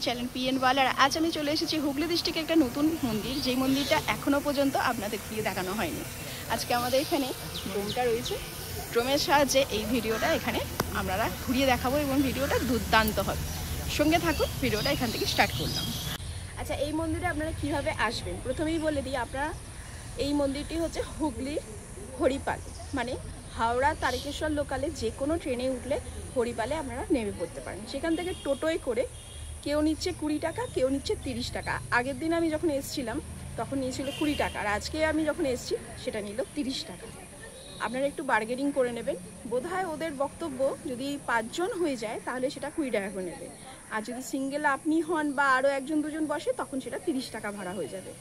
Channel PN ওয়াল। আর আজ আমি চলে এসেছি হুগলি ডিস্ট্রিক্টে একটা নতুন মন্দির, যেই মন্দিরটা এখনও পর্যন্ত আপনাদের দিয়ে দেখানো হয়নি। আজকে আমাদের এখানে ড্রোনটা রয়েছে, ড্রোনের সাহায্যে এই ভিডিওটা এখানে আমরা ঘুরিয়ে দেখাবো এবং ভিডিওটা দুর্দান্ত হবে। সঙ্গে থাকুন, ভিডিওটা এখান থেকে স্টার্ট করলাম। আচ্ছা, এই মন্দিরে আপনারা কিভাবে আসবেন প্রথমেই বলে দিই। আপনারা এই মন্দিরটি হচ্ছে হুগলির হরিপাল, মানে হাওড়া তারকেশ্বর লোকালে যে কোনো ট্রেনে উঠলে হরিপালে আপনারা নেমে পড়তে পারেন। সেখান থেকে টোটোয় করে কেউ নিচ্ছে 20 টাকা, কেউ নিচ্ছে 30 টাকা। আগের দিন আমি যখন এসেছিলাম তখন নিয়েছিল 20 টাকা, আর আজকে আমি যখন এসেছি সেটা নিল 30 টাকা। আপনারা একটু বার্গেনিং করে নেবেন। বোধহয় ওদের বক্তব্য যদি 5 জন হয়ে যায় তাহলে সেটা 20 টাকা করে নেবে, আর যদি সিঙ্গেল আপনি হন বা আরও 1 2 জন বসে তখন সেটা 30 টাকা ভাড়া হয়ে যাবে।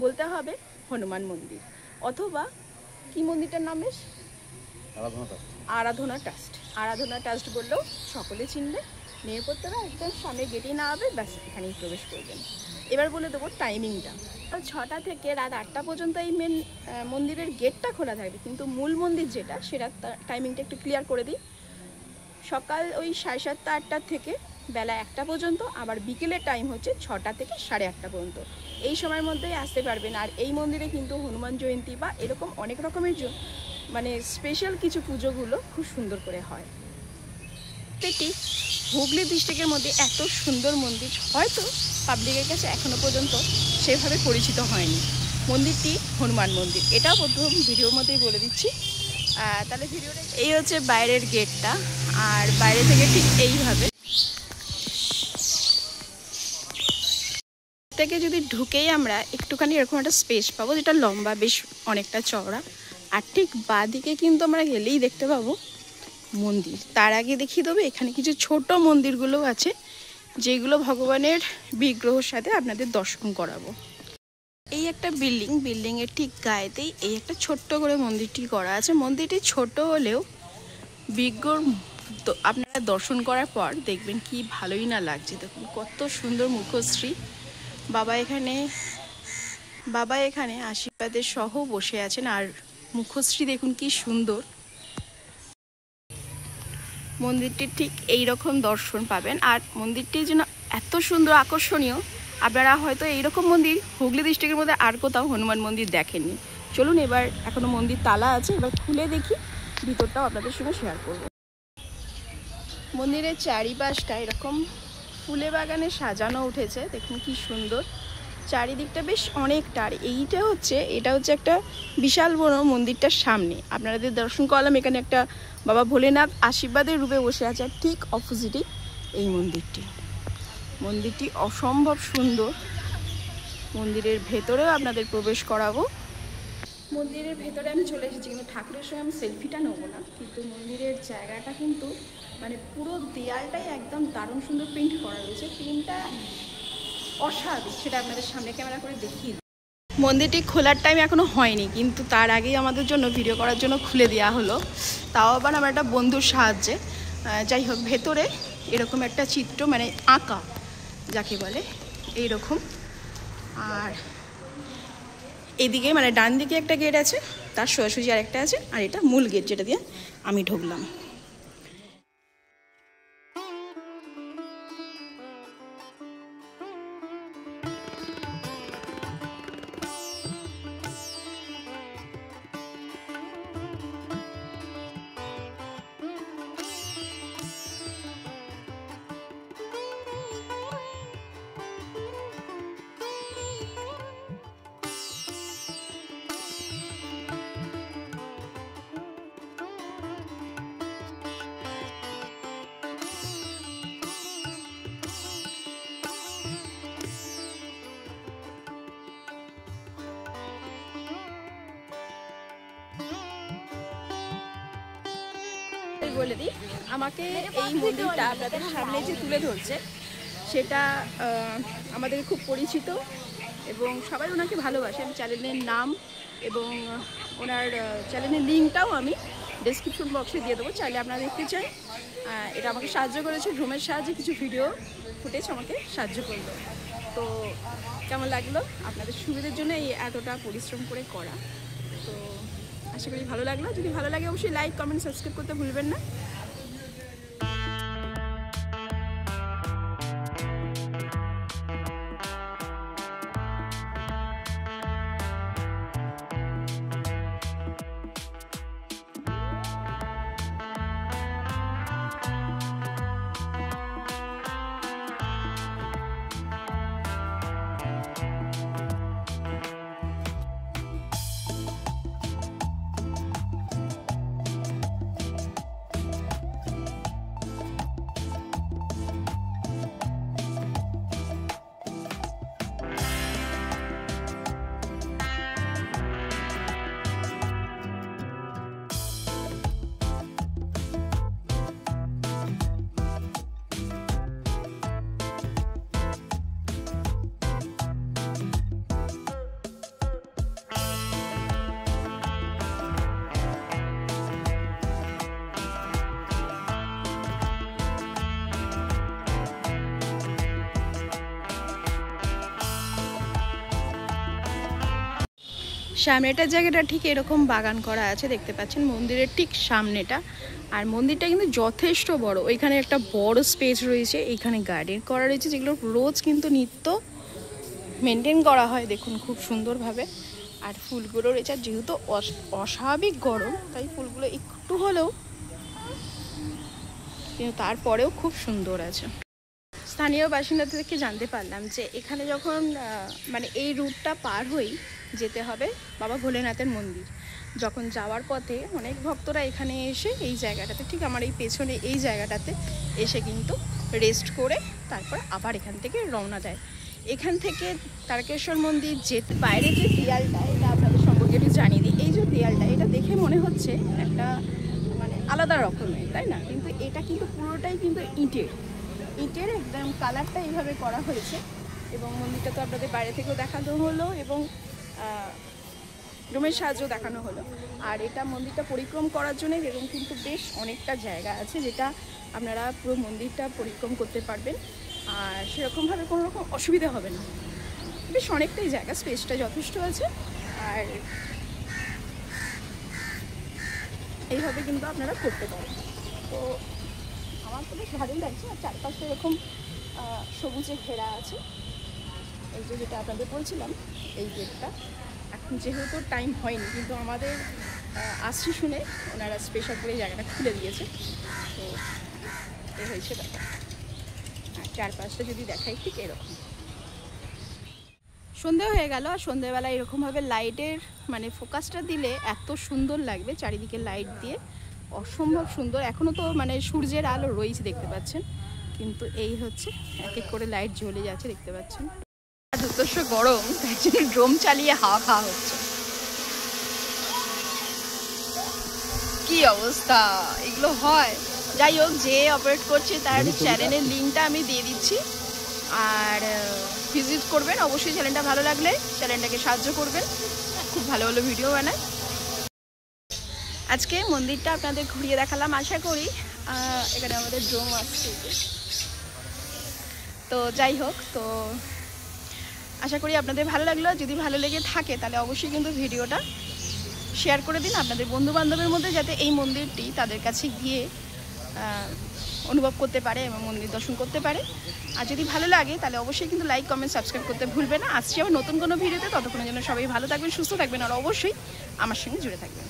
বলতে হবে হনুমান মন্দির, অথবা কি মন্দিরটার নাম বেশ, আরাধনা ট্রাস্ট। আরাধনা ট্রাস্ট বললেও সকলে চিনবে। নিয়ে পড়তে হবে, একদম সামনে গেটেই না হবে, ব্যাস এখানেই প্রবেশ করবেন। এবার বলে দেবো টাইমিংটা। 6টা থেকে রাত 8টা পর্যন্ত এই মেন মন্দিরের গেটটা খোলা থাকবে, কিন্তু মূল মন্দির যেটা সেটা টাইমিংটা একটু ক্লিয়ার করে দিই। সকাল ওই 7:30 8টা থেকে বেলা 1টা পর্যন্ত, আবার বিকেলের টাইম হচ্ছে 6টা থেকে 8:30 পর্যন্ত। এই সময়ের মধ্যেই আসতে পারবেন। আর এই মন্দিরে কিন্তু হনুমান জয়ন্তী বা এরকম অনেক রকমের মানে স্পেশাল কিছু পুজোগুলো খুব সুন্দর করে হয়। এটি হুগলি ডিস্ট্রিক্টের মধ্যে এত সুন্দর মন্দির হয়তো পাবলিকের কাছে এখনও পর্যন্ত সেভাবে পরিচিত হয়নি। মন্দিরটি হনুমান মন্দির, এটাও প্রথম ভিডিওর মধ্যেই বলে দিচ্ছি। তাহলে ভিডিওটা এই হচ্ছে বাইরের গেটটা, আর বাইরে থেকে ঠিক এইভাবে থেকে যদি ঢুকেই আমরা একটুখানি এরকম একটা স্পেস পাবো, যেটা লম্বা, বেশ অনেকটা চওড়া। আর ঠিক বাঁদিকে কিন্তু আমরা গেলেই দেখতে পাবো মন্দির। তার আগে দেখিয়ে দেবো এখানে কিছু ছোট মন্দিরগুলো আছে, যেগুলো ভগবানের বিগ্রহের সাথে আপনাদের দর্শন করাবো। এই একটা বিল্ডিংয়ের ঠিক গায়েতেই এই একটা ছোট্ট করে মন্দিরটি করা আছে। মন্দিরটি ছোট হলেও বিগ্রহ আপনারা দর্শন করার পর দেখবেন কি ভালোই না লাগছে। দেখুন কত সুন্দর মুখশ্রী। বাবা এখানে আশীর্বাদের সহ বসে আছেন, আর মুখশ্রী দেখুন কি সুন্দর। মন্দিরটির ঠিক এই রকম দর্শন পাবেন। আর মন্দিরটি যেন এত সুন্দর আকর্ষণীয়, আপনারা হয়তো এইরকম মন্দির হুগলি ডিস্ট্রিক্টের মধ্যে আর কোথাও হনুমান মন্দির দেখেননি। চলুন, এবার এখনো মন্দির তালা আছে, এবার খুলে দেখি, ভিতরটাও আপনাদের সঙ্গে শেয়ার করব। মন্দিরের চারিপাশটা এরকম ফুলে বাগানে সাজানো উঠেছে, দেখুন কি সুন্দর। চারিদিকটা বেশ অনেকটা। আর এটা হচ্ছে একটা বিশাল বড় মন্দিরটার সামনে আপনাদের দর্শন করলাম। এখানে একটা বাবা ভোলেনাথ আশীর্বাদের রূপে বসে আছে, আর ঠিক অপোজিটই এই মন্দিরটি অসম্ভব সুন্দর। মন্দিরের ভেতরেও আপনাদের প্রবেশ করাবো। মন্দিরের ভেতরে আমি চলে এসেছি, কিন্তু ঠাকুরের সঙ্গে আমি সেলফিটা নেবো না। কিন্তু মন্দিরের জায়গাটা কিন্তু মানে পুরো দেয়ালটাই একদম দারুণ সুন্দর প্রিন্ট করা রয়েছে। প্রিন্টটা অস্বাভাবিক, সেটা আপনাদের সামনে ক্যামেরা করে দেখিয়ে। মন্দিরটি খোলার টাইম এখনো হয়নি, কিন্তু তার আগেই আমাদের জন্য ভিডিও করার জন্য খুলে দেওয়া হলো, তাও আবার আমার একটা বন্ধুর সাহায্যে। যাই হোক, ভেতরে এরকম একটা চিত্র, মানে আঁকা যাকে বলে, এইরকম। আর এদিকে মানে ডান দিকে একটা গেট আছে, তার সোজাসুজি আরেকটা আছে, আর এটা মূল গেট যেটা দিয়ে আমি ঢুকলাম। বলে দিই, আমাকে এই মন্দিরটা আপনাদের সামনে যে তুলে ধরছে সেটা আমাদের খুব পরিচিত এবং সবাই ওনাকে ভালোবাসে। আমি চ্যানেলের নাম এবং ওনার চ্যানেলের লিঙ্কটাও আমি ডেসক্রিপশন বক্সে দিয়ে দেবো, চাইলে আপনারা দেখতে চান। এটা আমাকে সাহায্য করেছে, ড্রোনের সাহায্যে কিছু ভিডিও ফুটেজ আমাকে সাহায্য করলো। তো কেমন লাগলো, আপনাদের সুবিধার জন্য এই এতটা পরিশ্রম করে করা। তো আশা করি ভালো লাগলো। যদি ভালো লাগে অবশ্যই লাইক, কমেন্ট, সাবস্ক্রাইব করতে ভুলবেন না। সামনেটার জায়গাটা ঠিক এরকম বাগান করা আছে, দেখতে পাচ্ছেন মন্দিরের ঠিক সামনেটা। আর মন্দিরটা কিন্তু যথেষ্ট বড়, ওইখানে একটা বড় স্পেস রয়েছে, এইখানে গার্ডেন করা রয়েছে যেগুলো রোজ কিন্তু নিত্য মেনটেন করা হয়, দেখুন খুব সুন্দরভাবে। আর ফুলগুলো রয়েছে, যেহেতু অস্বাভাবিক গরম তাই ফুলগুলো একটু হলেও কিন্তু তারপরেও খুব সুন্দর আছে। স্থানীয় বাসিন্দা থেকে জানতে পারলাম যে এখানে যখন মানে এই রুটটা পার হয়েই যেতে হবে বাবা ভোলেনাথের মন্দির। যখন যাওয়ার পথে অনেক ভক্তরা এখানে এসে এই জায়গাটাতে, ঠিক আমার এই পেছনে এই জায়গাটাতে এসে কিন্তু রেস্ট করে তারপর আবার এখান থেকে রওনা দেয়। এখান থেকে তারকেশ্বর মন্দির যেতে বাইরে যে দেয়ালটা, এটা আপনাদের সম্পর্কে একটু জানিয়ে দিই। এই যে দেয়ালটা, এটা দেখে মনে হচ্ছে একটা মানে আলাদা রকমের, তাই না? কিন্তু এটা কিন্তু পুরোটাই কিন্তু ইটের একদম কালারটা এইভাবে করা হয়েছে। এবং মন্দিরটা তো আপনাদের বাইরে থেকেও দেখানো হলো এবং ড্রোনের সাহায্যেও দেখানো হলো। আর এটা মন্দিরটা পরিক্রম করার জন্য এরকম কিন্তু বেশ অনেকটা জায়গা আছে, যেটা আপনারা পুরো মন্দিরটা পরিক্রম করতে পারবেন আর সেরকমভাবে কোনো রকম অসুবিধা হবে না। বেশ অনেকটাই জায়গা, স্পেসটা যথেষ্ট আছে। আর এইভাবে কিন্তু আপনারা করতে পারেন। তো আমার তো বেশ ভালোই লাগছে। আর চারপাশে এরকম সবুজে ঘেরা আছে। এই যে যেটা আপনাদের বলছিলাম, এই গেটটা এখন যেহেতু টাইম হয়নি, কিন্তু আমাদের আসছি শুনে ওনারা স্পেশাল করে জায়গাটা খুলে দিয়েছে। তো এ হয়েছে ব্যাপার। আর চারপাশটা যদি দেখাই ঠিক এরকম। সন্ধে হয়ে গেল, আর সন্ধেবেলা এরকমভাবে লাইটের মানে ফোকাসটা দিলে এত সুন্দর লাগবে, চারিদিকে লাইট দিয়ে অসম্ভব সুন্দর। এখনও তো মানে সূর্যের আলো রয়েছে দেখতে পাচ্ছেন, কিন্তু এই হচ্ছে এক এক করে লাইট জ্বলে যাচ্ছে দেখতে পাচ্ছেন। যথেষ্ট গরম, তাই জন্য ড্রোম চালিয়ে হাওয়া খাওয়া হচ্ছে। কি অবস্থা, এগুলো হয়। যাই হোক, যে অপারেট করছে তার চ্যানেলের লিঙ্কটা আমি দিয়ে দিচ্ছি, আর ভিজিট করবেন অবশ্যই। চ্যানেলটা ভালো লাগলে চ্যানেলটাকে সাহায্য করবেন, খুব ভালো ভালো ভিডিও বানায়। আজকে মন্দিরটা আপনাদের ঘুরিয়ে দেখালাম, আশা করি এখানে আমাদের ড্রোম আসছে। তো যাই হোক, তো আশা করি আপনাদের ভালো লাগলো। যদি ভালো লেগে থাকে তাহলে অবশ্যই কিন্তু ভিডিওটা শেয়ার করে দিন আপনাদের বন্ধুবান্ধবের মধ্যে, যাতে এই মন্দিরটি তাদের কাছে গিয়ে অনুভব করতে পারে এবং মন্দির দর্শন করতে পারে। আর যদি ভালো লাগে তাহলে অবশ্যই কিন্তু লাইক, কমেন্ট, সাবস্ক্রাইব করতে ভুলবেন না। আসছি আবার নতুন কোনো ভিডিওতে, ততক্ষণের জন্য সবাই ভালো থাকবেন, সুস্থ থাকবেন, আর অবশ্যই আমার সঙ্গে জুড়ে থাকবেন।